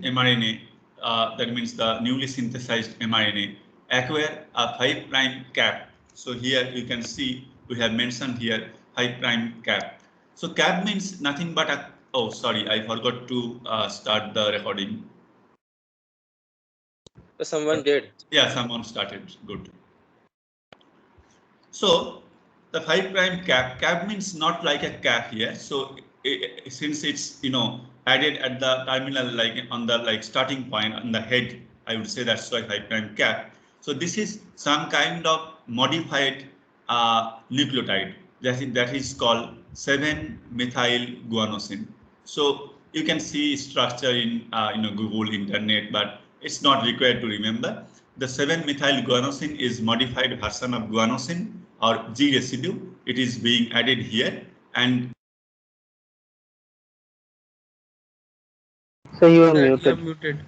mRNA, that means the newly synthesized mRNA, acquire a 5' cap. So here you can see we have mentioned here 5' cap. So cap means nothing but a, oh sorry, I forgot to start the recording. Someone did. Yeah, someone started. Good. So the 5' cap means not like a cap here. So since it's added at the terminal, like on the starting point on the head, I would say that's why 5' cap. So this is some kind of modified nucleotide that is called 7-methyl guanosine. So you can see structure in Google, internet, but it's not required to remember. The 7-methyl guanosine is modified version of guanosine or G residue. It is being added here, and so you are muted.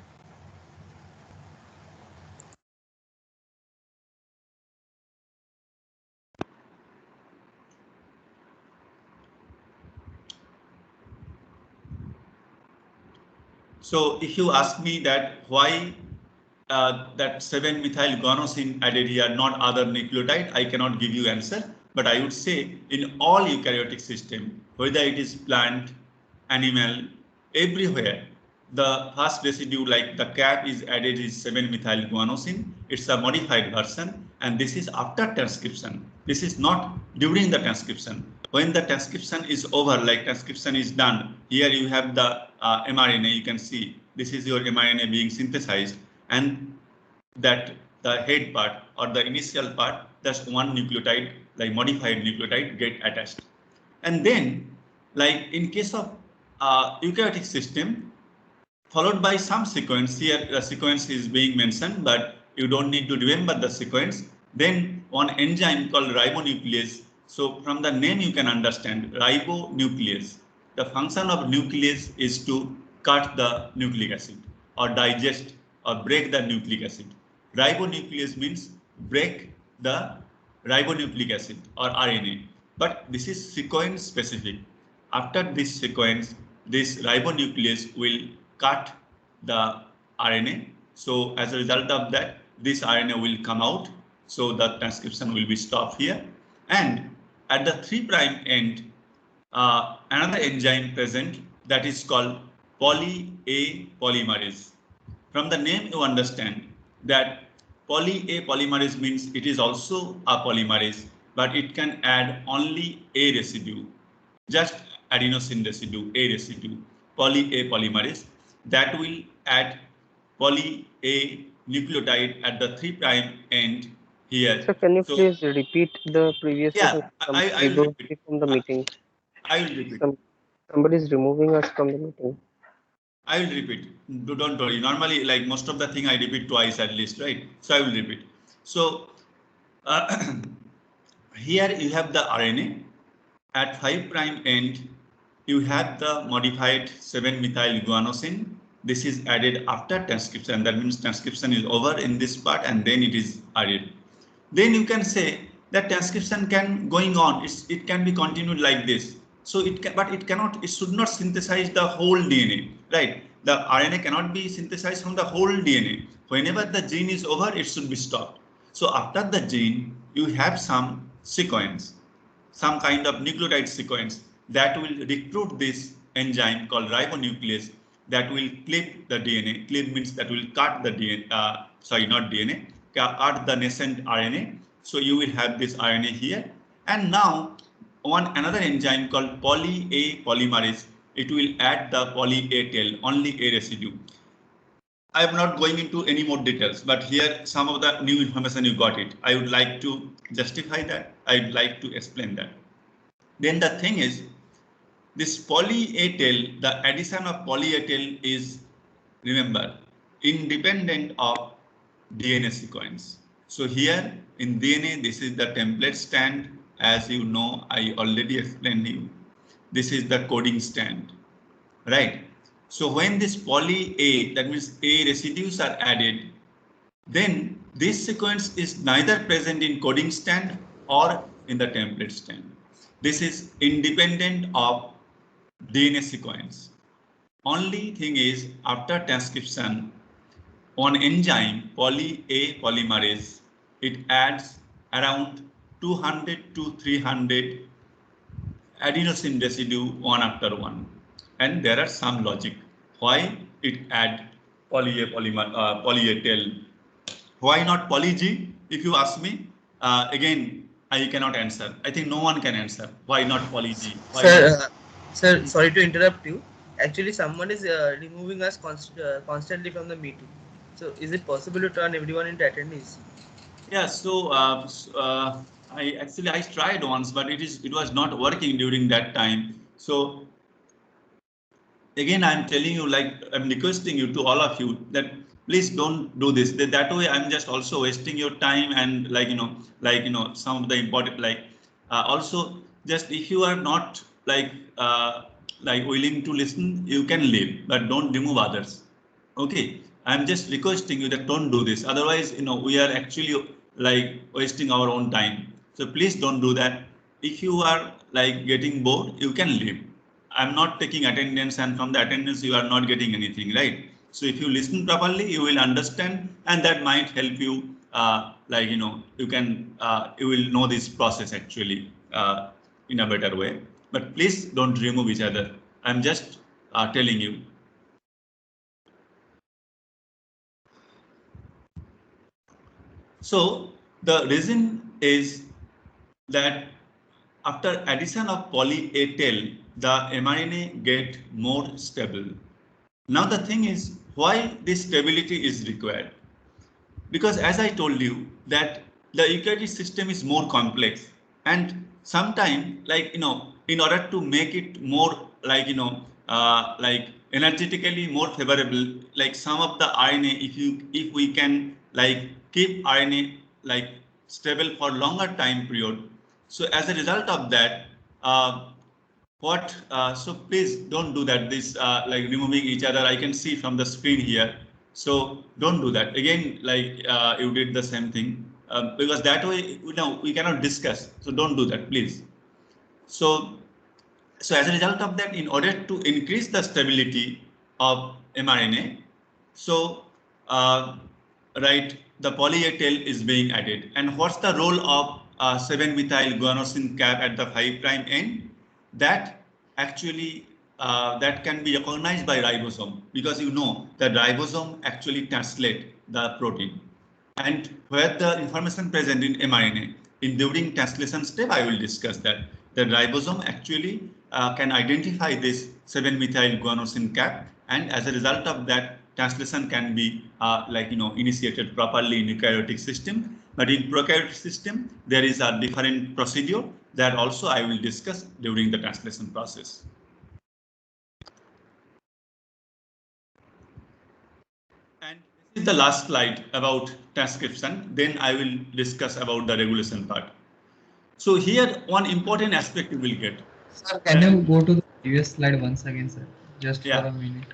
So if you ask me that why that 7-methyl guanosine added here, not other nucleotide, I cannot give you answer. But I would say in all eukaryotic system, whether it is plant, animal, everywhere, the first residue like the cap is added is 7-methyl guanosine. It's a modified version, and this is after transcription. This is not during the transcription. When the transcription is over, like transcription is done, here you have the mRNA. You can see this is your mRNA being synthesized, and that the head part or the initial part, that's one nucleotide, like modified nucleotide, get attached. And then, like in case of eukaryotic system, followed by some sequence, here the sequence is being mentioned, but you don't need to remember the sequence. Then one enzyme called ribonuclease. So from the name you can understand ribonuclease. The function of nuclease is to cut the nucleic acid or digest or break the nucleic acid. Ribonuclease means break the ribonucleic acid or RNA, but this is sequence specific. After this sequence, this ribonuclease will cut the RNA. So as a result of that, this RNA will come out. So the transcription will be stopped here. And at the 3' end, another enzyme present that is called poly-A polymerase. From the name you understand that poly-A polymerase means it is also a polymerase, but it can add only A residue, just adenosine residue, A residue, poly-A polymerase that will add poly-A nucleotide at the 3' end here. So can you please repeat the previous session? I will repeat from the meeting. I will repeat. Somebody is removing us from the meeting. I will repeat. Don't worry. Normally, like most of the thing, I repeat twice at least, right? So I will repeat. So here you have the RNA. At 5' end, you have the modified 7-methyl guanosine. This is added after transcription. That means transcription is over in this part, and then it is added. Then you can say that transcription can going on. It can be continued like this. So it can, but it cannot. It should not synthesize the whole DNA, right? The RNA cannot be synthesized from the whole DNA. Whenever the gene is over, it should be stopped. So after the gene, you have some sequence, some kind of nucleotide sequence that will recruit this enzyme called ribonuclease that will clip the DNA. Clip means that will cut the DNA. Sorry, not DNA. Cut the nascent RNA. So you will have this RNA here, and now another enzyme called poly-A polymerase. It will add the poly-A tail, only A residue. I am not going into any more details, but here some of the new information you got it. I would like to justify that. I would like to explain that. Then the thing is, this poly-A tail, the addition of poly-A tail is, remember, independent of DNA sequence. So here in DNA, this is the template stand. As you know, I already explained you. This is the coding stand, right? So when this poly-A, that means A residues are added, then this sequence is neither present in coding stand or in the template stand. This is independent of DNA sequence. only thing is after transcription on enzyme poly A polymerase, it adds around 200 to 300 adenosine residue one after one, and there are some logic why it add poly A tail. Why not poly G? If you ask me, again I cannot answer. I think no one can answer. Why not poly G? Why Sir, not? sir, sorry to interrupt you. Actually, someone is removing us constantly from the meeting. So, is it possible to turn everyone into attendees? Yeah, so I tried once, but it was not working during that time. So again, I'm telling you, like I'm requesting you to all of you that please don't do this. That way, I'm just also wasting your time and some of the important also just if you are not willing to listen, you can leave, but don't remove others. Okay, I'm just requesting you that don't do this. Otherwise, we are actually like wasting our own time. So please don't do that. If you are like getting bored, you can leave. I'm not taking attendance, and from the attendance, you are not getting anything, right? So if you listen properly, you will understand, and that might help you. You will know this process actually in a better way. But please don't remove each other. I'm just telling you. So the reason is that after addition of poly A tail, the mRNA get more stable. Now the thing is why this stability is required. Because as I told you that the eukaryotic system is more complex, and sometimes in order to make it more energetically more favorable, like some of the RNA, if we can like keep RNA like stable for longer time period, so as a result of that, so please don't do that. This like removing each other, I can see from the screen here. So don't do that again. You did the same thing because that way we cannot discuss. So don't do that, please. So as a result of that, in order to increase the stability of mRNA, so right, the poly A tail is being added. And what's the role of 7-methyl guanosine cap at the 5' end? That actually that can be recognized by ribosome, because the ribosome actually translate the protein, and where the information present in mRNA. In during translation step, I will discuss that. The ribosome actually can identify this 7-methyl guanosine cap, and as a result of that, translation can be initiated properly in eukaryotic system. But in prokaryotic system, there is a different procedure that also I will discuss during the translation process. And this is the last slide about transcription. Then I will discuss about the regulation part. So here, one important aspect you will get. Sir, can you go to the previous slide once again, sir? Just for a minute.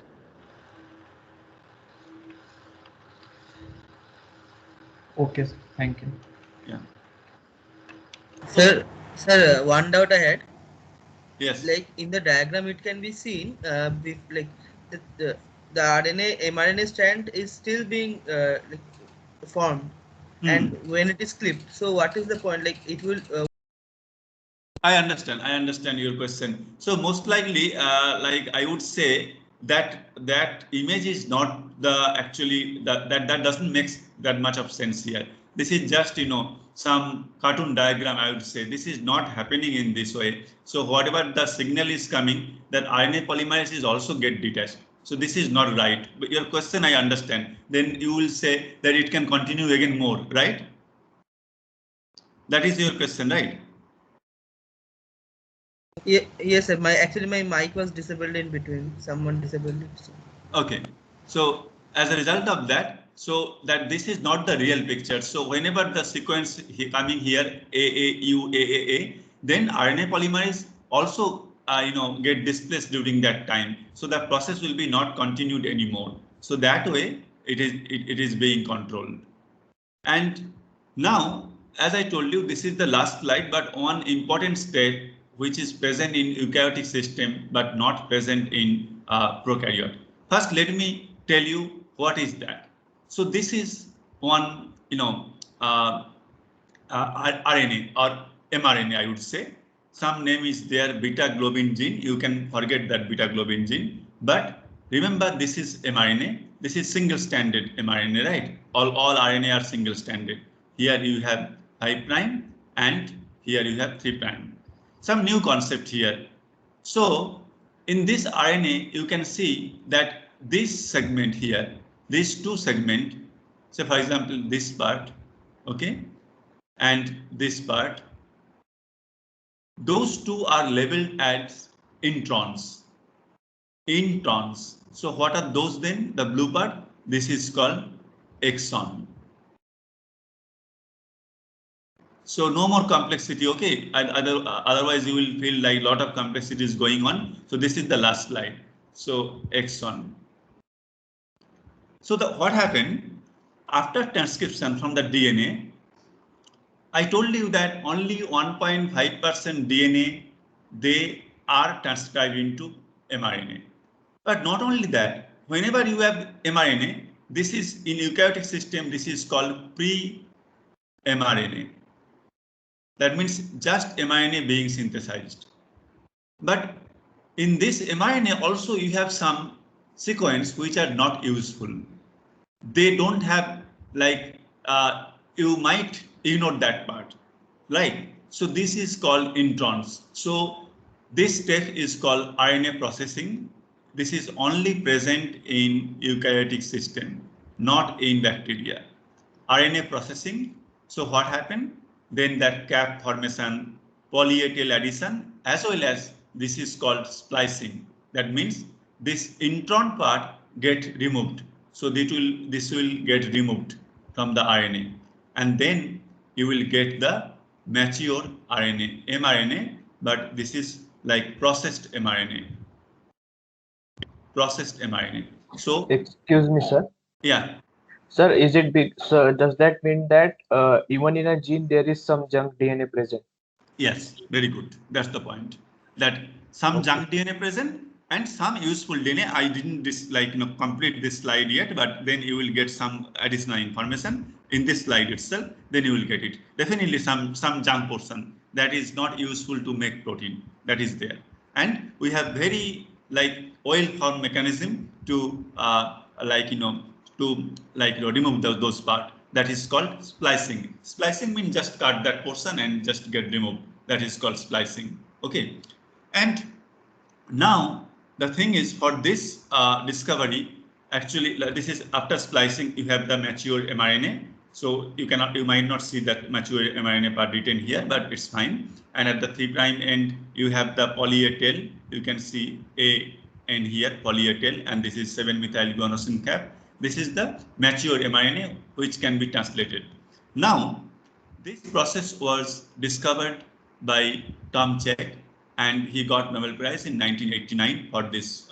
Okay, sir. Thank you. Yeah. Sir, one doubt I had. Yes. Like in the diagram, it can be seen like the RNA mRNA strand is still being formed, and when it is clipped. So what is the point? Like it will. I understand your question. So most likely, like I would say that image is not the actually that doesn't make that much of sense here. This is just some cartoon diagram. I would say this is not happening in this way. So whatever the signal is coming, that RNA polymerase is also get detached. So this is not right. But your question I understand. Then you will say that it can continue again more, right? That is your question, right? Yeah, yes, sir. My mic was disabled in between. Someone disabled it. So. Okay. So as a result of that, so that this is not the real picture. So whenever the sequence coming here AAU, then RNA polymerase also get displaced during that time. So the process will be not continued anymore. So that way it is being controlled. And now, as I told you, this is the last slide, but one important step which is present in eukaryotic system but not present in prokaryote. First, let me tell you what is that. So this is one, RNA or mRNA, I would say. Some name is there, beta globin gene. You can forget that beta globin gene. But remember, this is mRNA. This is single-stranded mRNA, right? All RNA are single-stranded. Here you have 5' and here you have 3'. Some new concept here. So in this RNA, you can see that this segment here, these two segment, so for example, this part, okay, and this part, those two are labeled as introns. Introns. So what are those then? The blue part, this is called exon. So no more complexity, okay? Otherwise you will feel like a lot of complexity is going on. So this is the last slide. So exon. So what happened after transcription from the DNA? I told you that only 1.5% DNA, they are transcribed into mRNA. But not only that, whenever you have mRNA, this is in eukaryotic system, this is called pre-mRNA. That means just mRNA being synthesized. But in this mRNA also you have some sequence which are not useful. They don't have like, you might ignore that part, right? So this is called introns. So this step is called RNA processing. This is only present in eukaryotic system, not in bacteria. RNA processing. So what happened? Then that cap formation, poly-A tail addition, as well as this is called splicing. That means this intron part get removed. So this will get removed from the RNA, and then you will get the mature RNA, mRNA, but this is like processed mRNA. Processed mRNA. So excuse me, sir. yeah. Sir, is it big? Sir, does that mean that even in a gene there is some junk DNA present? Yes, very good. That's the point. That some junk DNA present and some useful DNA. I didn't complete this slide yet, but then you will get some additional information in this slide itself. Then you will get it. Definitely some junk portion that is not useful to make protein, that is there. And we have very oil form mechanism to remove those parts. That is called splicing. Splicing means just cut that portion and just get removed. That is called splicing. Okay. And now the thing is, for this discovery, actually this is after splicing, you have the mature mRNA. So you might not see that mature mRNA part written here, but it's fine. And at the 3' end, you have the poly-A tail. You can see A N here, poly-A tail, and this is 7-methylguanosine cap. This is the mature mRNA which can be translated. Now, this process was discovered by Tom Cech, and he got Nobel Prize in 1989 for this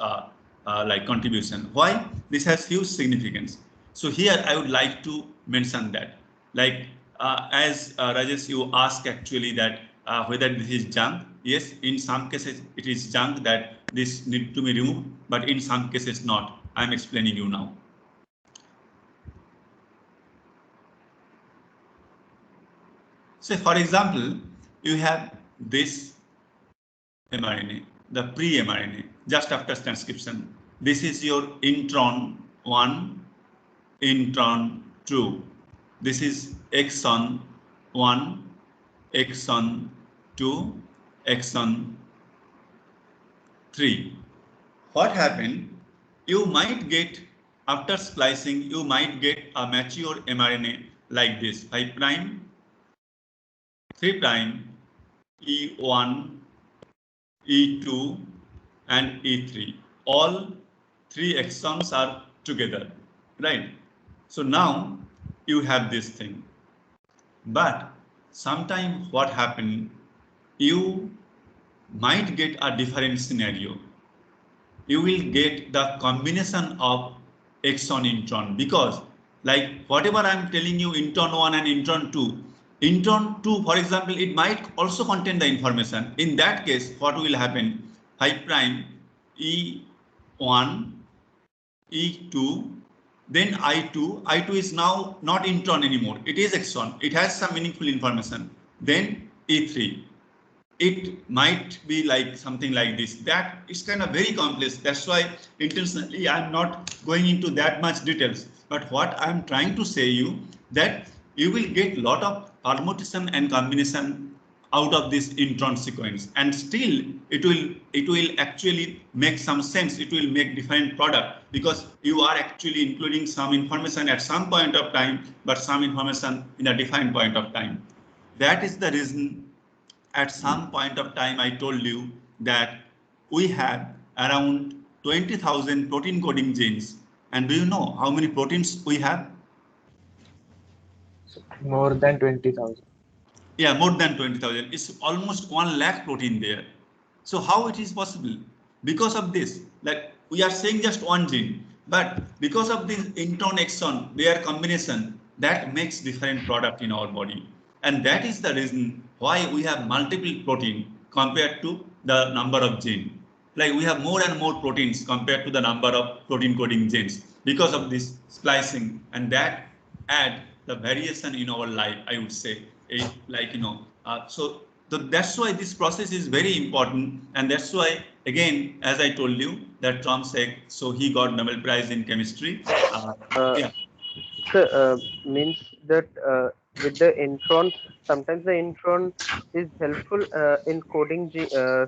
contribution. Why? This has huge significance. So here I would like to mention that, as Rajesh, you asked actually that whether this is junk. Yes, in some cases it is junk that this need to be removed, but in some cases not. I'm explaining you now. So for example, you have this mRNA, the pre-mRNA, just after transcription. This is your intron 1, intron 2. This is exon 1, exon 2, exon 3. What happened? You might get, after splicing, you might get a mature mRNA like this, 5', 3', E1, E2, and E3. All 3 exons are together, right? So now you have this thing. But sometimes what happened, you might get a different scenario. You will get the combination of exon intron, because whatever I'm telling you, intron 1 and intron 2, intron 2, for example, it might also contain the information. In that case, what will happen? 5' E1 E1, E2, then I2. I2 is now not intron anymore. It is exon. It has some meaningful information. Then E3. It might be like something like this. That is kind of very complex. That's why intentionally I'm not going into that much details. But what I'm trying to say you that you will get a lot of permutation and combination out of this intron sequence, and still it will actually make some sense. It will make different product because you are actually including some information at some point of time, but some information in a defined point of time. That is the reason at some point of time I told you that we have around 20,000 protein coding genes. And do you know how many proteins we have? More than 20,000. Yeah, more than 20,000. It's almost 1 lakh protein there. So how it is possible? Because of this, like we are saying just one gene, but because of this intron exon, their combination, that makes different product in our body. And that is the reason why we have multiple protein compared to the number of gene. Like we have more and more proteins compared to the number of protein coding genes because of this splicing, and that add the variation in our life, I would say. Like, so that's why this process is very important. And that's why, again, as I told you, that Chomsky, so he got Nobel Prize in chemistry. Yeah. Sir, means that with the introns, sometimes the intron is helpful in coding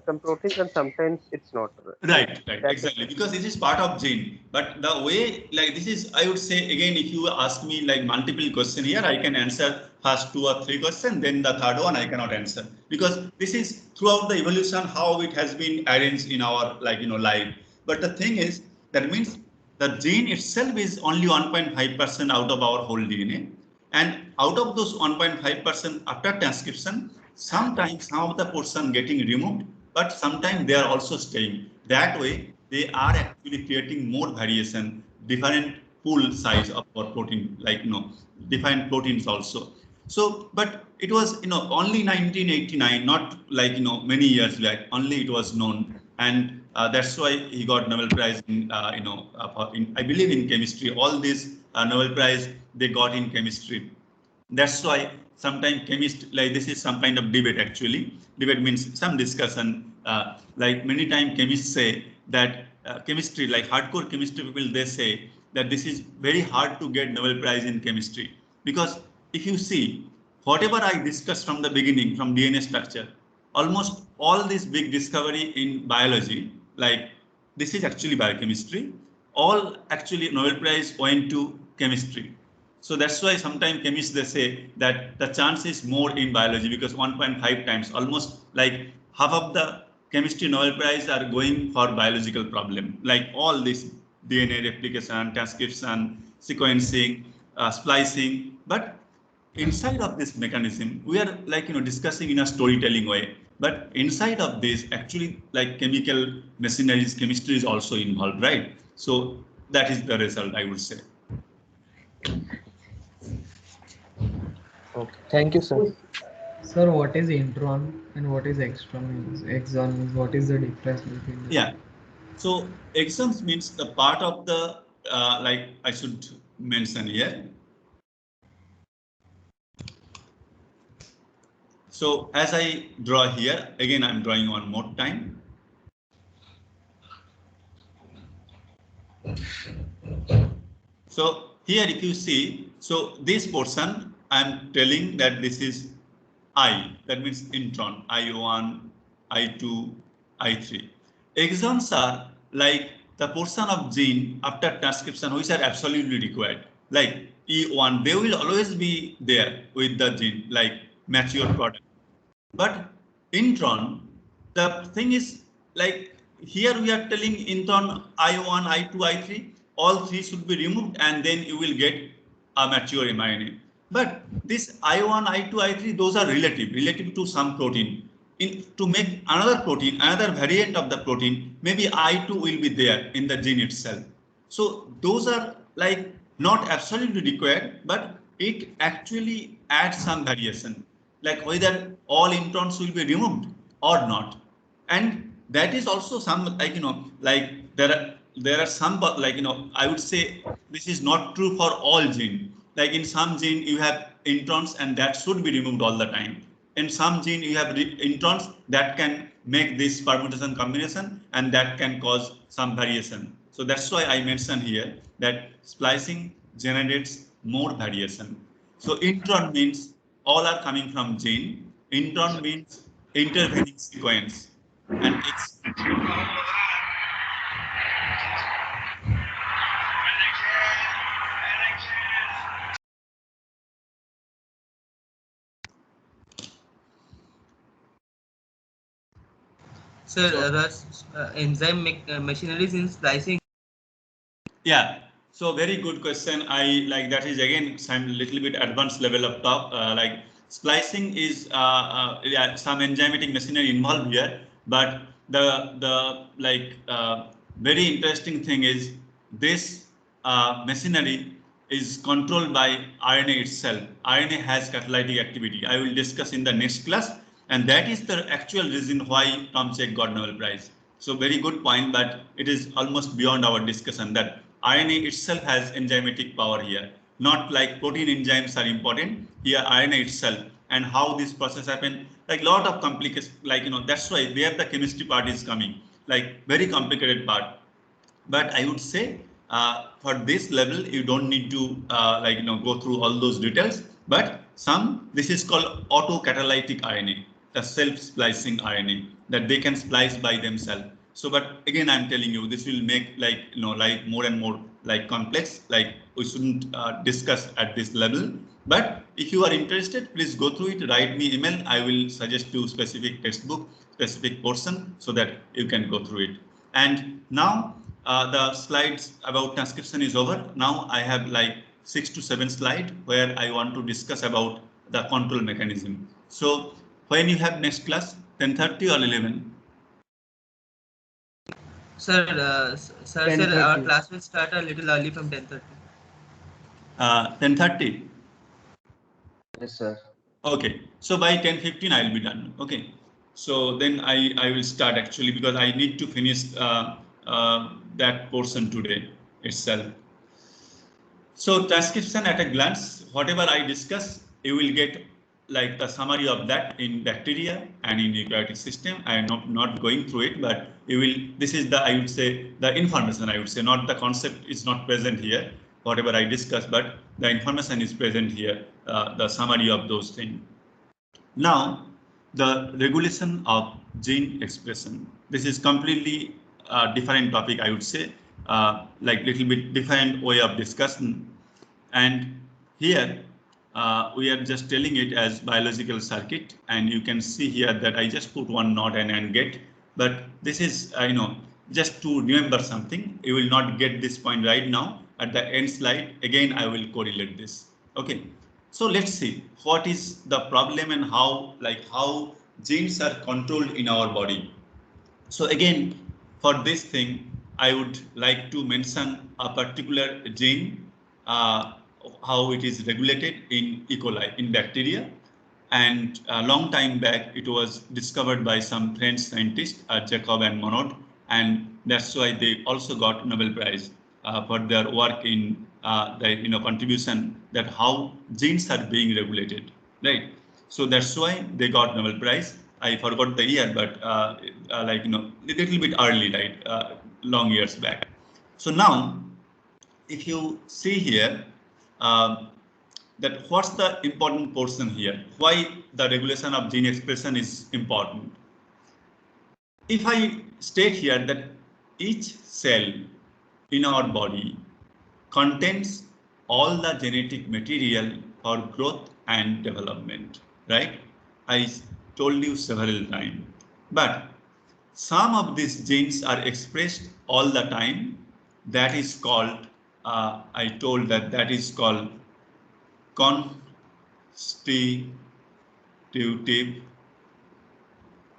some proteins, and sometimes it's not. Right, That exactly. Because this is part of gene. But the way, like this is, I would say, again, if you ask me like multiple question here, I can answer first 2 or 3 questions, then the third one I cannot answer. Because this is throughout the evolution, how it has been arranged in our life. But the thing is, that means the gene itself is only 1.5% out of our whole DNA. And out of those 1.5% after transcription, sometimes some of the portion getting removed, but sometimes they are also staying. That way, they are actually creating more variation, different pool size of our protein, like different proteins also. So, but it was only 1989, not like many years back. Only it was known, and that's why he got Nobel Prize in I believe in chemistry. All these Nobel Prize they got in chemistry. That's why sometimes chemist, like this is some kind of debate actually. Debate means some discussion. Like many times chemists say that chemistry, like hardcore chemistry people, they say that this is very hard to get Nobel Prize in chemistry. Because if you see, whatever I discussed from the beginning, from DNA structure, almost all this big discovery in biology, like this is actually biochemistry, all actually Nobel Prize went to chemistry. So that's why sometimes chemists they say that the chance is more in biology because 1.5 times, almost like half of the chemistry Nobel Prize are going for biological problem, like all this DNA replication, transcription, sequencing, splicing. But inside of this mechanism, we are like discussing in a storytelling way. But inside of this, actually, like chemical machineries, chemistry is also involved, right? So that is the result, I would say. Okay. Thank you, sir. Sir, what is intron and what is extron? Exon means what is the difference between them? Yeah. So exons means the part of the like I should mention here. So as I draw here, again I'm drawing one more time. So here if you see, so this portion I'm telling that this is I, that means intron, I1, I2, I3. Exons are like the portion of gene after transcription which are absolutely required. Like E1, they will always be there with the gene, like mature product. But intron, the thing is like here we are telling intron I1, I2, I3, all three should be removed and then you will get a mature mRNA. But this I1, I2, I3, those are relative to some protein. To make another protein, another variant of the protein, maybe I2 will be there in the gene itself. So those are like not absolutely required, but it actually adds some variation, like whether all introns will be removed or not. And that is also some like like there are there are some, like, I would say this is not true for all gene. Like in some gene you have introns and that should be removed all the time. In some gene you have introns that can make this permutation combination and that can cause some variation. So that's why I mentioned here that splicing generates more variation. So intron means all are coming from gene. Intron means intervening sequence, and it's Sir, so the enzyme machineries in splicing. yeah. So very good question. I like that is again some little bit advanced level of top. Like splicing is yeah, some enzymatic machinery involved here, but the like very interesting thing is this machinery is controlled by RNA itself. RNA has catalytic activity. I will discuss in the next class, and that is the actual reason why Tom Check got Nobel Prize. So very good point, but it is almost beyond our discussion that RNA itself has enzymatic power here. Not like protein enzymes are important here, RNA itself and how this process happen. Like lot of complications, like that's why where the chemistry part is coming, like very complicated part. But I would say for this level you don't need to like go through all those details, but some, this is called autocatalytic RNA, the self-splicing RNA that they can splice by themselves. So but again I'm telling you this will make like like more and more like complex, like we shouldn't discuss at this level. But if you are interested, please go through it, write me email, I will suggest you specific textbook, specific portion so that you can go through it. And now the slides about transcription is over. Now I have like 6 to 7 slides where I want to discuss about the control mechanism. So when you have next class, 10:30 or 11? Sir, sir, 10:30. our class will start a little early from 10:30. 10:30? Yes, sir. Okay, so by 10:15 I'll be done. Okay, so then I will start actually because I need to finish that portion today itself. So transcription at a glance, whatever I discuss, you will get like the summary of that in bacteria and in eukaryotic system. I am not going through it, but you will, this is the, I would say, the information, I would say, not the concept is not present here, whatever I discuss, but the information is present here, the summary of those things. Now, the regulation of gene expression. This is completely different topic, I would say, like little bit different way of discussion. And here we are just telling it as biological circuit, and you can see here that I just put one NOT and AND gate, but this is just to remember something. You will not get this point right now. At the end slide, again I will correlate this. Okay, so let's see what is the problem and how genes are controlled in our body. So again, for this thing, I would like to mention a particular gene, how it is regulated in E. coli, in bacteria. And a long time back, it was discovered by some French scientists, Jacob and Monod, and that's why they also got Nobel Prize for their work in the contribution that how genes are being regulated, right? So that's why they got Nobel Prize. I forgot the year, but like a little bit early, right? Long years back. So now, if you see here, that what's the important portion here? Why the regulation of gene expression is important? If I state here that each cell in our body contains all the genetic material for growth and development, right? I told you several times, but some of these genes are expressed all the time. That is called, I told that is called constitutive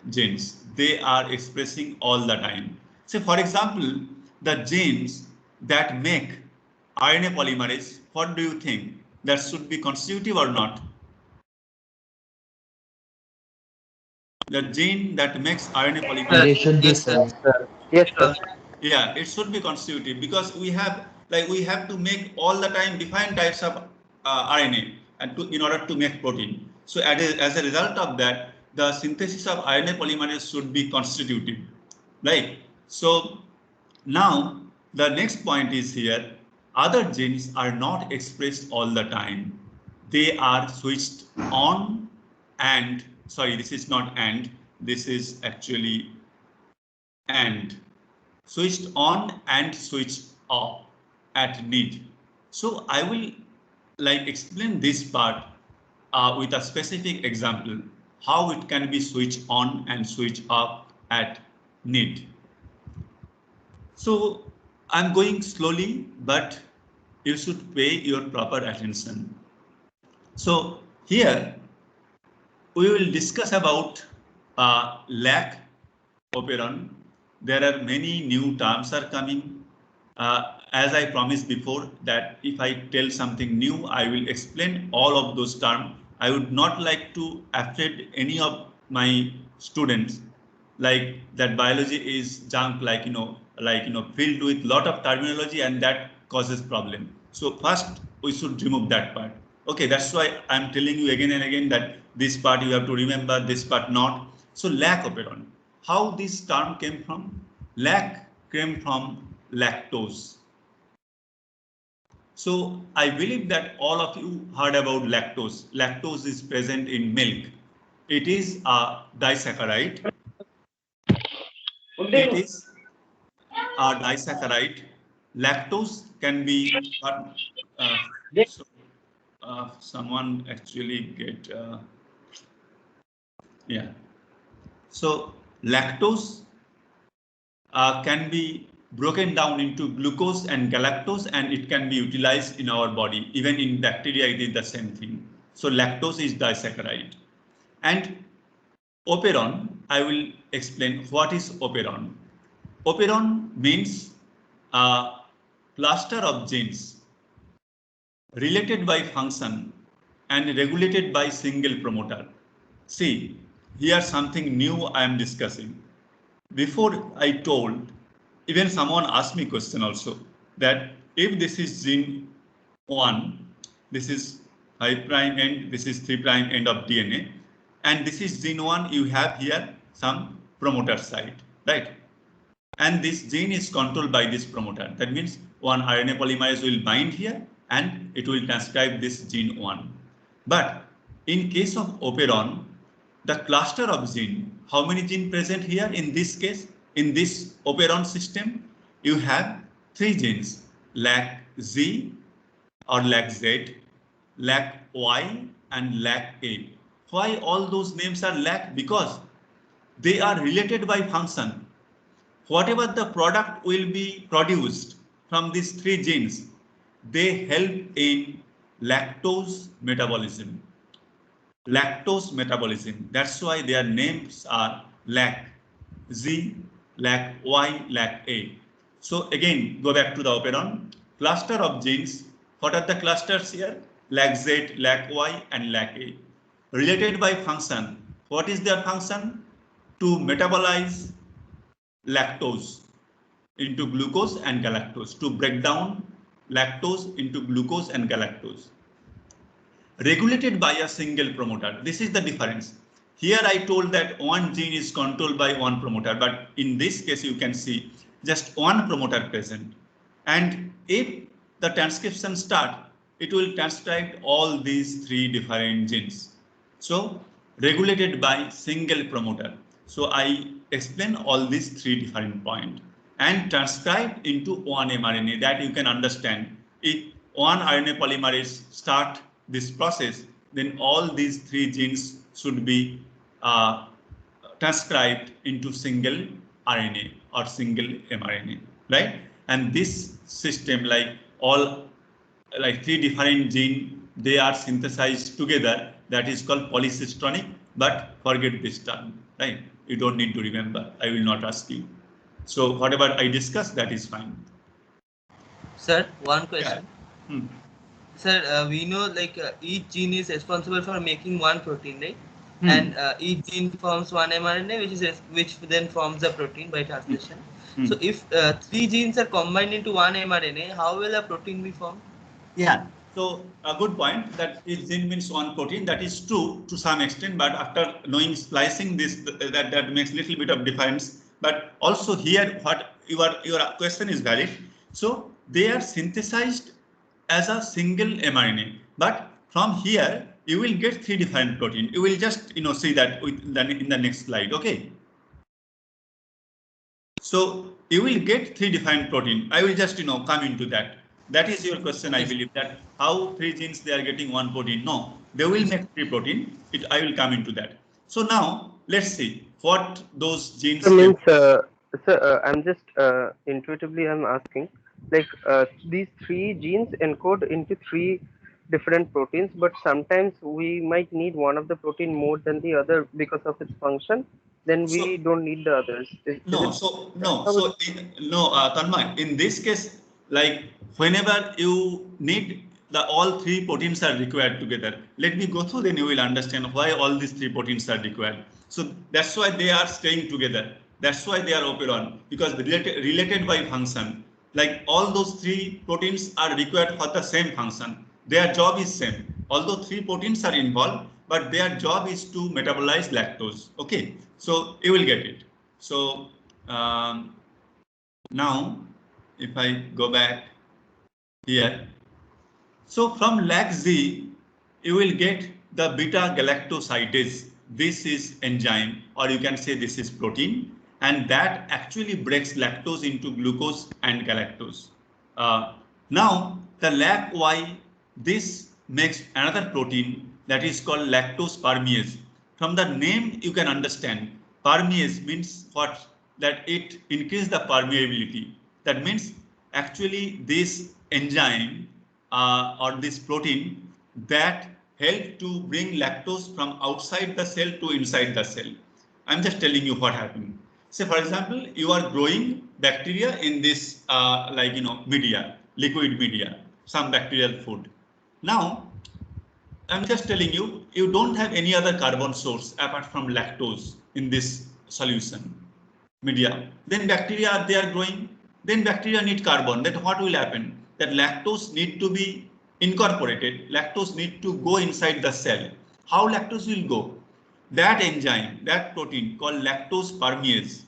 genes. They are expressing all the time. So for example, the genes that make RNA polymerase, what do you think? That should be constitutive or not? The gene that makes RNA polymerase. They should be, Yes, sir. sir. Yes, sir. Yeah, it should be constitutive because we have to make all the time different types of RNA and in order to make protein. So as a result of that, the synthesis of RNA polymerase should be constitutive, right? So now the next point is here. Other genes are not expressed all the time. They are switched on and sorry, this is not and, this is actually and. Switched on and switched off at need. So I will explain this part with a specific example, how it can be switched on and switched off at need. So I'm going slowly, but you should pay your proper attention. So here we will discuss about lac operon. There are many new terms are coming. As I promised before that if I tell something new, I will explain all of those terms. I would not like to afraid any of my students like that biology is junk, filled with lot of terminology and that causes problem. So first we should remove that part. Okay, that's why I'm telling you again and again that this part you have to remember, this part not. So lac operon. How this term came from? Lac came from lactose. So I believe that all of you heard about lactose. Lactose is present in milk. It is a disaccharide. It is a disaccharide. Lactose can be someone actually get yeah. So lactose can be broken down into glucose and galactose, and it can be utilized in our body. Even in bacteria, it is the same thing. So lactose is disaccharide. And operon, I will explain what is operon. Operon means a cluster of genes related by function and regulated by single promoter. See, here something new I am discussing. Before I told, even someone asked me question also that if this is gene 1, this is 5' end, this is 3' end of DNA, and this is gene 1, you have here some promoter site, right? And this gene is controlled by this promoter. That means one RNA polymerase will bind here and it will transcribe this gene 1. But in case of operon, the cluster of gene, how many gene present here in this case? In this operon system, you have 3 genes, lac Z or lac Z, lac Y and lac A. Why all those names are lac? Because they are related by function. Whatever the product will be produced from these 3 genes, they help in lactose metabolism. Lactose metabolism. That's why their names are lac Z, lac Y, lac A. So again, go back to the operon. Cluster of genes. What are the clusters here? Lac Z, lac Y, and lac A. Related by function. What is their function? To metabolize lactose into glucose and galactose, to break down lactose into glucose and galactose. Regulated by a single promoter. This is the difference. Here I told that one gene is controlled by one promoter, but in this case you can see just one promoter present. And if the transcription start, it will transcribe all these 3 different genes. So regulated by single promoter. So I explain all these 3 different points and transcribed into one mRNA, that you can understand. If one RNA polymerase start this process, then all these 3 genes should be transcribed into single RNA or single mRNA, right? And this system, like 3 different genes, they are synthesized together. That is called polycistronic. But forget this term, right? You don't need to remember. I will not ask you. So whatever I discuss, that is fine. Sir, one question. Yeah. Sir, we know each gene is responsible for making one protein, right? and each gene forms one mRNA, which then forms a protein by translation. So if 3 genes are combined into one mRNA, how will a protein be formed? Yeah. So a good point that each gene means one protein. That is true to some extent, but after knowing splicing, this that makes little bit of difference. But also here, what your question is valid. So they are synthesized as a single mRNA, but from here you will get 3 different protein. You will just see that in the next slide. Okay. So you will get 3 defined protein. I will just come into that. That is your question, I believe, that how 3 genes they are getting 1 protein. No, they will make 3 protein. I will come into that. So now let's see what those genes So can. means, I'm just intuitively I'm asking, like these 3 genes encode into 3 different proteins, but sometimes we might need one of the protein more than the other because of its function. Then we So don't need the others. Is no, it so that no, how it? so Tanmay, in this case, like whenever you need all 3 proteins are required together. Let me go through, then you will understand why all these 3 proteins are required. So that's why they are staying together. That's why they are operon, because related by function. Like all those 3 proteins are required for the same function. Their job is same. Although 3 proteins are involved, but their job is to metabolize lactose. Okay, so you will get it. So now, if I go back here, so from LAC-Z, you will get the beta galactosidase. This is enzyme, or you can say this is protein, and that actually breaks lactose into glucose and galactose. Now, the LAC-Y, this makes another protein that is called lactose permease. From the name, you can understand permease means what? That it increases the permeability. That means actually this enzyme or this protein that help to bring lactose from outside the cell to inside the cell. I'm just telling you what happened. Say, for example, you are growing bacteria in this media, liquid media, some bacterial food. Now, I'm just telling you, you don't have any other carbon source apart from lactose in this solution media. Then bacteria, they are growing. Then bacteria need carbon. Then what will happen? That lactose need to be incorporated. Lactose need to go inside the cell. How lactose will go? That enzyme, that protein called lactose permease,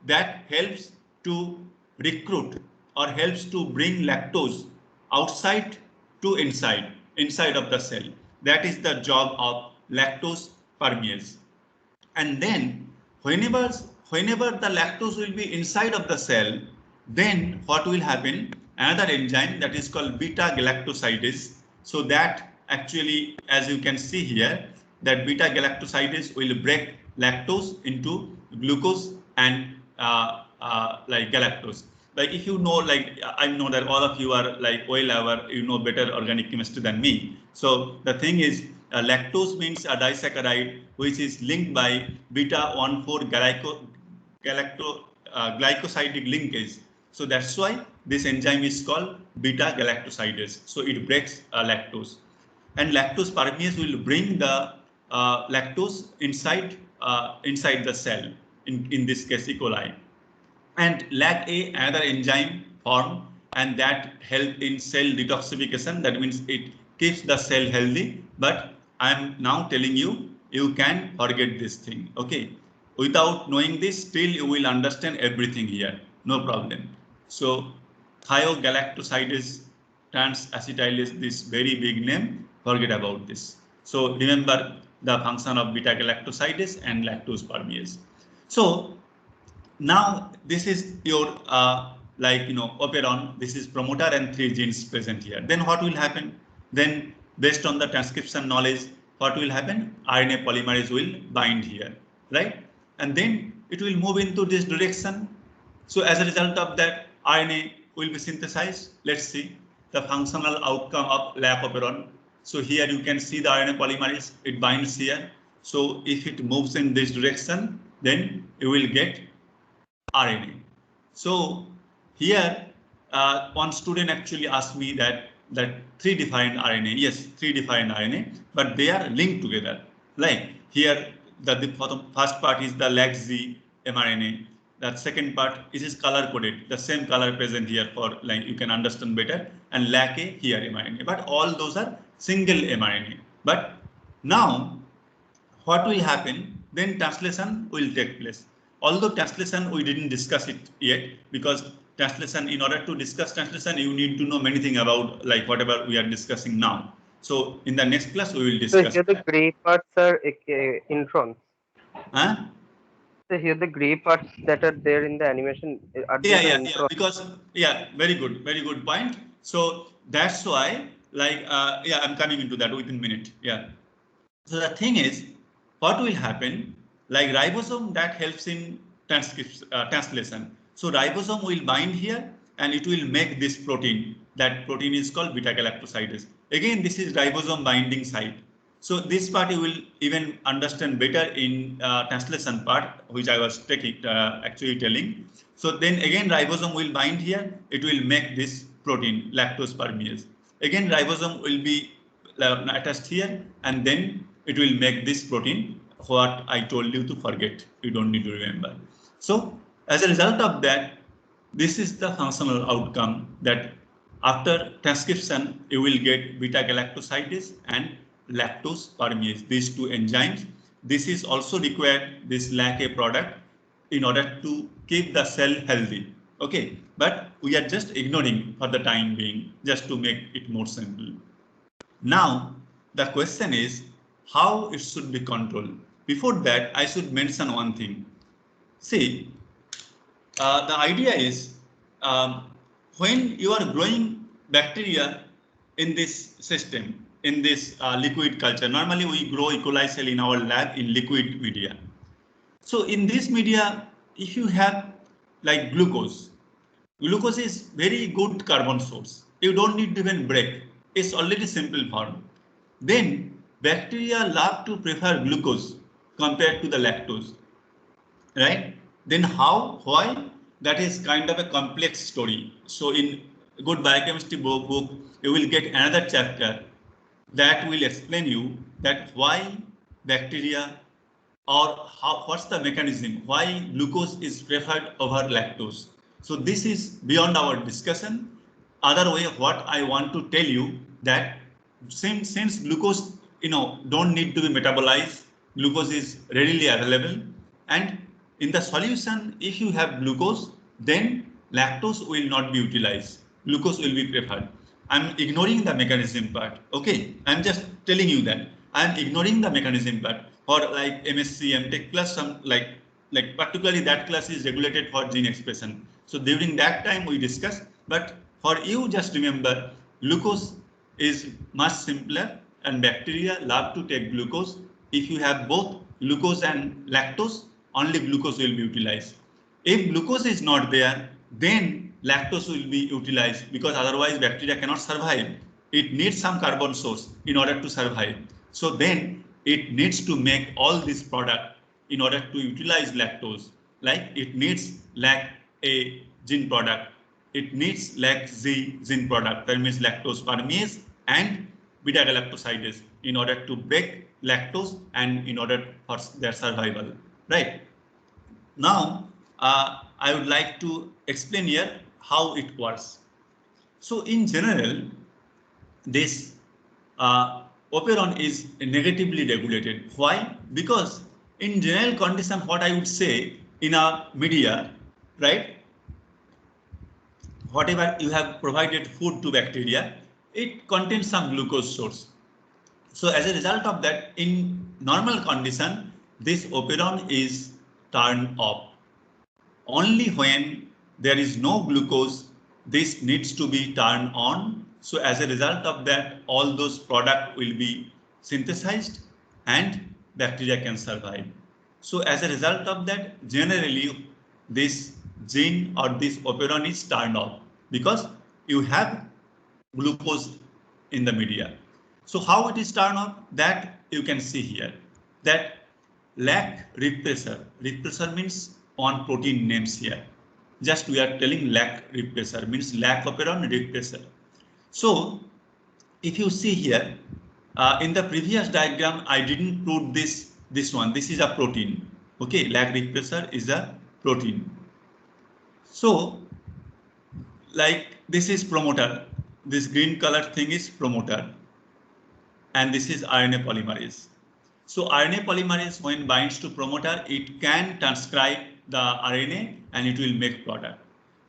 that helps to recruit or helps to bring lactose outside to inside of the cell. That is the job of lactose permease. And then whenever the lactose will be inside of the cell, then what will happen? Another enzyme that is called beta galactosidase. So that actually, as you can see here, that beta galactosidase will break lactose into glucose and like galactose. Like if you know, like I know that all of you are like well aware, you know better organic chemistry than me. So the thing is, lactose means a disaccharide which is linked by beta 1,4 glycosidic linkage. So that's why this enzyme is called beta galactosidase. So it breaks lactose, and lactose permease will bring the lactose inside the cell. In this case, E. coli. And LAC-A, another enzyme form, and that help in cell detoxification. That means it keeps the cell healthy. But I'm now telling you, you can forget this thing. Okay, without knowing this, still you will understand everything here. No problem. So thiogalactosidase transacetylase, this very big name. Forget about this. So remember the function of beta galactosidase and lactose permease. So now this is your operon. This is promoter and 3 genes present here. Then what will happen? Then based on the transcription knowledge, what will happen? RNA polymerase will bind here, right? And then it will move into this direction. So as a result of that, RNA will be synthesized. Let's see the functional outcome of lab operon. So here you can see the RNA polymerase, it binds here. So if it moves in this direction, then you will get RNA. So here, one student actually asked me that 3 defined RNA. Yes, 3 defined RNA, but they are linked together. Like here, the first part is the LAC-Z mRNA. That second part is color coded, the same color present here for like you can understand better, and LAC-A here mRNA. But all those are single mRNA. But now what will happen? Then translation will take place. Although translation we didn't discuss it yet, because translation, in order to discuss translation, you need to know many things about like whatever we are discussing now. So in the next class we will So discuss here the that. gray parts are introns. Huh? So here the gray parts that are there in the animation are Yeah, those are yeah, introns. because very good point. So that's why, like, I'm coming into that within a minute. Yeah. So the thing is, what will happen? Like ribosome that helps in translation. So ribosome will bind here and it will make this protein. That protein is called beta galactosidase. Again, this is ribosome binding site. So this part you will even understand better in translation part, which I was actually telling. So then again ribosome will bind here. It will make this protein lactose permease. Again ribosome will be attached here, and then it will make this protein what I told you to forget. You don't need to remember. So as a result of that, this is the functional outcome that after transcription, you will get beta galactosidase and lactose permease, these two enzymes. This is also required, this LAC-A product, in order to keep the cell healthy. Okay, but we are just ignoring for the time being, just to make it more simple. Now, the question is how it should be controlled. Before that, I should mention one thing. See, the idea is when you are growing bacteria in this system, in this liquid culture, normally we grow E. coli cell in our lab in liquid media. So in this media, if you have like glucose is very good carbon source. You don't need to even break. It's already simple form. Then bacteria love to prefer glucose compared to the lactose, right? Then how, why? That is kind of a complex story. So in good biochemistry book, you will get another chapter that will explain you that why bacteria or what's the mechanism, why glucose is preferred over lactose. So this is beyond our discussion. Other way, what I want to tell you that since glucose, don't need to be metabolized, glucose is readily available, and in the solution, if you have glucose, then lactose will not be utilized. Glucose will be preferred. I'm ignoring the mechanism part. Okay, I'm just telling you that I'm ignoring the mechanism part. Or like MSc, MTech class, some like particularly that class is regulated for gene expression. So during that time we discuss. But for you, just remember, glucose is much simpler, and bacteria love to take glucose. If you have both glucose and lactose, only glucose will be utilized. If glucose is not there, then lactose will be utilized, because otherwise bacteria cannot survive. It needs some carbon source in order to survive. So then it needs to make all this product in order to utilize lactose. Like it needs LAC-A gene product. It needs LAC-Z gene product, that means lactose permease and beta galactosidase, in order to break lactose and in order for their survival, right? Now, I would like to explain here how it works. So in general, this Operon is negatively regulated. Why? Because in general condition, what I would say in a media, right? Whatever you have provided food to bacteria, it contains some glucose source. So as a result of that, in normal condition, this Operon is turned off. Only when there is no glucose, this needs to be turned on. So as a result of that, all those products will be synthesized and bacteria can survive. So as a result of that, generally this gene or this Operon is turned off because you have glucose in the media. So how it is turned off, that you can see here, that LAC repressor. Repressor means on protein names here. Just we are telling LAC repressor means LAC Operon repressor. So if you see here, in the previous diagram, I didn't put this this one, this is a protein. Okay, lag repressor is a protein. So like this is promoter, this green colored thing is promoter, and this is RNA polymerase. So RNA polymerase, when binds to promoter, it can transcribe the RNA and it will make product.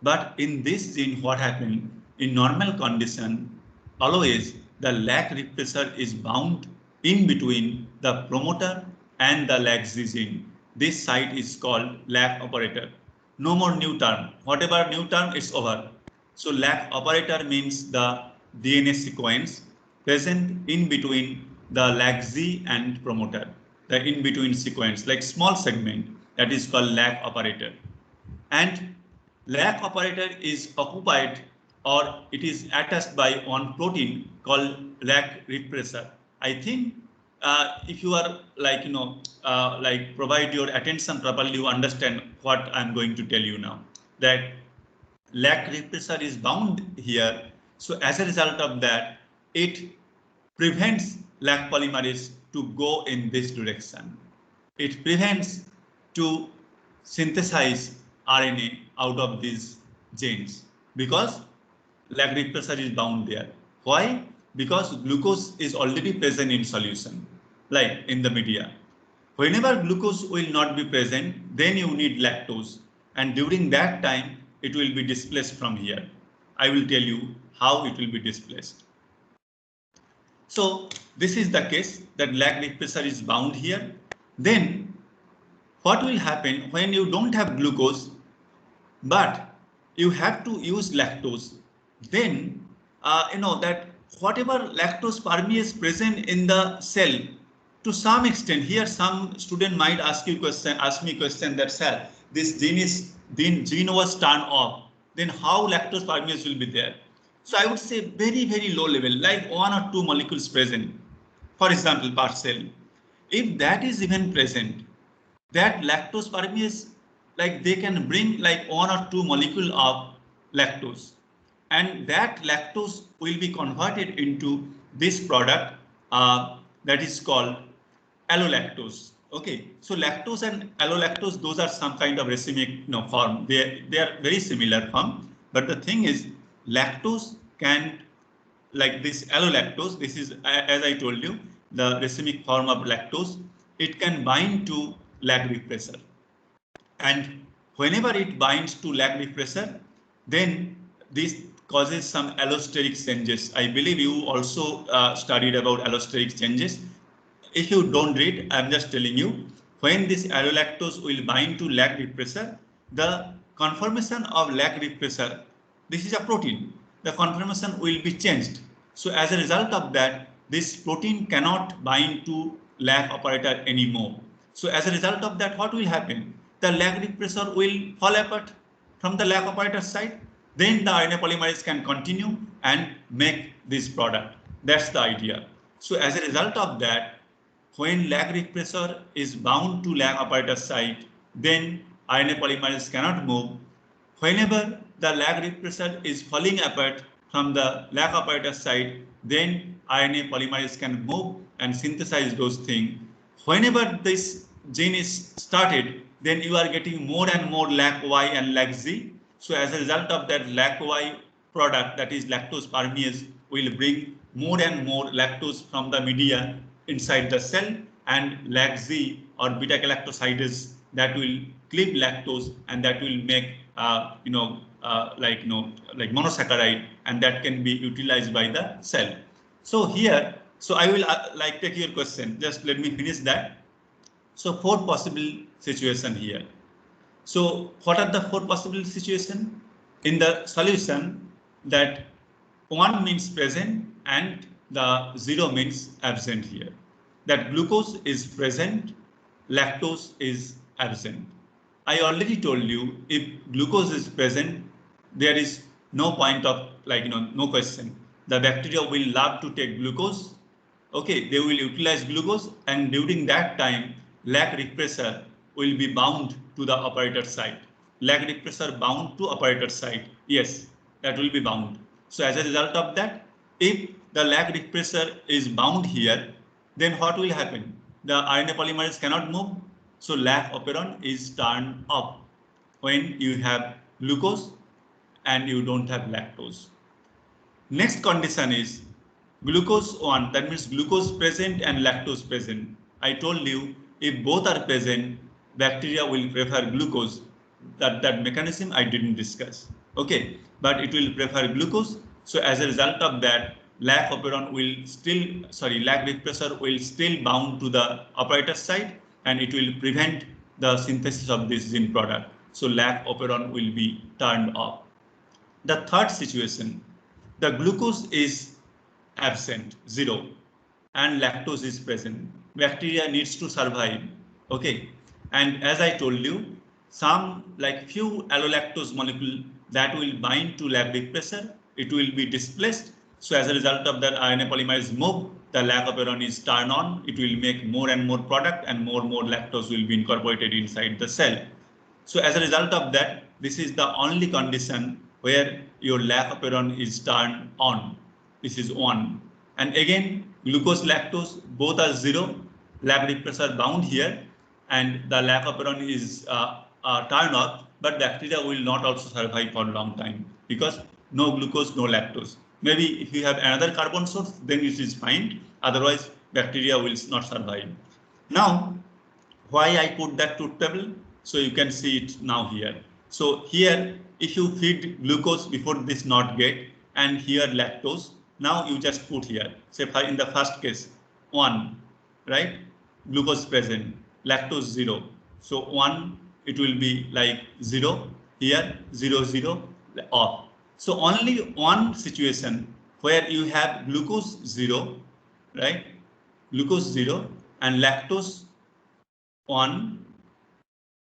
But in this gene, what happened? In normal condition, always the lag repressor is bound in between the promoter and the lag gene. This site is called lag operator. No more new term. Whatever new term, it's over. So lag operator means the DNA sequence present in between the lag Z and promoter, the in-between sequence, like small segment, that is called lag operator. And lag operator is occupied, or it is attached by one protein called lag repressor. I think if you are like, like provide your attention properly, you understand what I'm going to tell you now, that lag repressor is bound here. So as a result of that, it prevents lag polymerase to go in this direction. It prevents to synthesize RNA out of these genes because lag repressor is bound there. Why? Because glucose is already present in solution, like in the media. Whenever glucose will not be present, then you need lactose. And during that time, it will be displaced from here. I will tell you how it will be displaced. So this is the case that lag repressor is bound here. Then what will happen when you don't have glucose, but you have to use lactose? Then that whatever lactose permease present in the cell, to some extent, here some student might ask me question that, sir, this gene was turned off, then how lactose permease will be there? So I would say very, very low level, like 1 or 2 molecules present, for example, per cell. If that is even present, that lactose permease, like they can bring like 1 or 2 molecule of lactose, and that lactose will be converted into this product that is called allolactose. Okay, so lactose and allolactose, those are some kind of racemic form. They are very similar form, but the thing is, lactose can, like this allolactose, this is, as I told you, the racemic form of lactose, it can bind to lag repressor. And whenever it binds to lag repressor, then this causes some allosteric changes. I believe you also studied about allosteric changes. If you don't read, I'm just telling you, when this allolactose will bind to lag repressor, the conformation of lag repressor, this is a protein, the conformation will be changed. So as a result of that, this protein cannot bind to lag operator anymore. So as a result of that, what will happen? The lag repressor will fall apart from the lag operator side. Then the RNA polymerase can continue and make this product. That's the idea. So as a result of that, when lag repressor is bound to lag operator site, then RNA polymerase cannot move. Whenever the lag repressor is falling apart from the lag operator site, then RNA polymerase can move and synthesize those things. Whenever this gene is started, then you are getting more and more lag Y and lag Z. So as a result of that, lag Y product, that is lactose permease, will bring more and more lactose from the media inside the cell, and lag Z or beta galactosidase, that will cleave lactose and that will make like monosaccharide, and that can be utilized by the cell. So here, so I will like take your question. Just let me finish that. So 4 possible situation here. So what are the 4 possible situation? In the solution, that 1 means present and the 0 means absent here. That glucose is present, lactose is absent. I already told you, if glucose is present, there is no point of no question. The bacteria will love to take glucose. Okay, they will utilize glucose, and during that time, lag repressor will be bound to the operator site. Lag repressor bound to operator site. Yes, that will be bound. So as a result of that, if the lag repressor is bound here, then what will happen? the RNA polymerase cannot move, so lac operon is turned off when you have glucose and you don't have lactose. Next condition is glucose 1, that means glucose present and lactose present. I told you if both are present, bacteria will prefer glucose. That mechanism I didn't discuss. Okay, but it will prefer glucose. So as a result of that, lac operon will still, lac repressor will still bound to the operator site and it will prevent the synthesis of this gene product. So lac operon will be turned off. The third situation, the glucose is absent, 0, and lactose is present. Bacteria needs to survive. Okay, and as I told you, some like few allolactose molecule that will bind to lac repressor, it will be displaced. So as a result of that, RNA polymerase move, the lac operon is turned on. It will make more and more product, and more lactose will be incorporated inside the cell. So as a result of that, this is the only condition where your lac operon is turned on. This is 1. And again, glucose, lactose, both are 0. Lac repressor bound here, and the lac operon is turned off, but bacteria will not also survive for a long time because no glucose, no lactose. Maybe if you have another carbon source, then it is fine. Otherwise, bacteria will not survive. Now, why I put that truth table? So you can see it now here. So here, if you feed glucose before this NOT gate and here lactose, now you just put here, say in the first case, 1, right? Glucose present, lactose 0. So 1, it will be like 0, here 0, 0, off. So only one situation where you have glucose 0, right? Glucose 0 and lactose 1.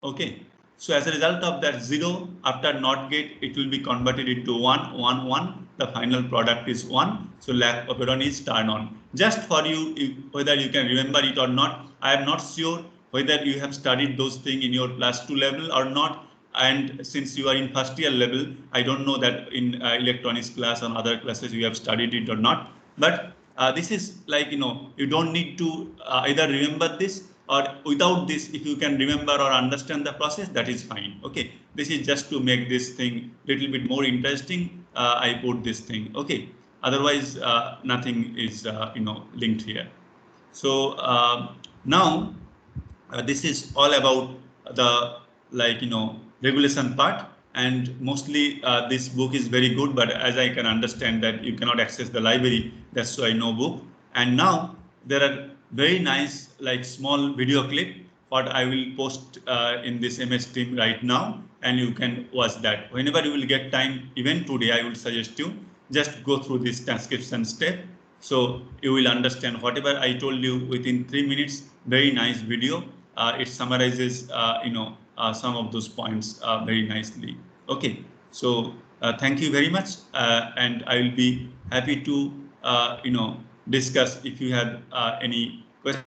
Okay, so as a result of that 0, after NOT gate, it will be converted into 1, 1, 1. The final product is 1. So lac operon is turned on. Just for you, whether you can remember it or not, I am not sure whether you have studied those things in your class 2 level or not. And since you are in first year level, I don't know that in electronics class and other classes you have studied it or not. But this is like, you don't need to either remember this, or without this, if you can remember or understand the process, that is fine. Okay, this is just to make this thing little bit more interesting. I put this thing. Okay, otherwise nothing is linked here. So now this is all about the regulation part, and mostly this book is very good, but as I can understand that you cannot access the library, that's why no book. And now there are very nice small video clip what I will post in this MS Team right now, and you can watch that whenever you will get time. Even today I will suggest you just go through this transcription step, so you will understand whatever I told you within 3 minutes. Very nice video. It summarizes some of those points very nicely. Okay, so thank you very much, and I will be happy to discuss if you have any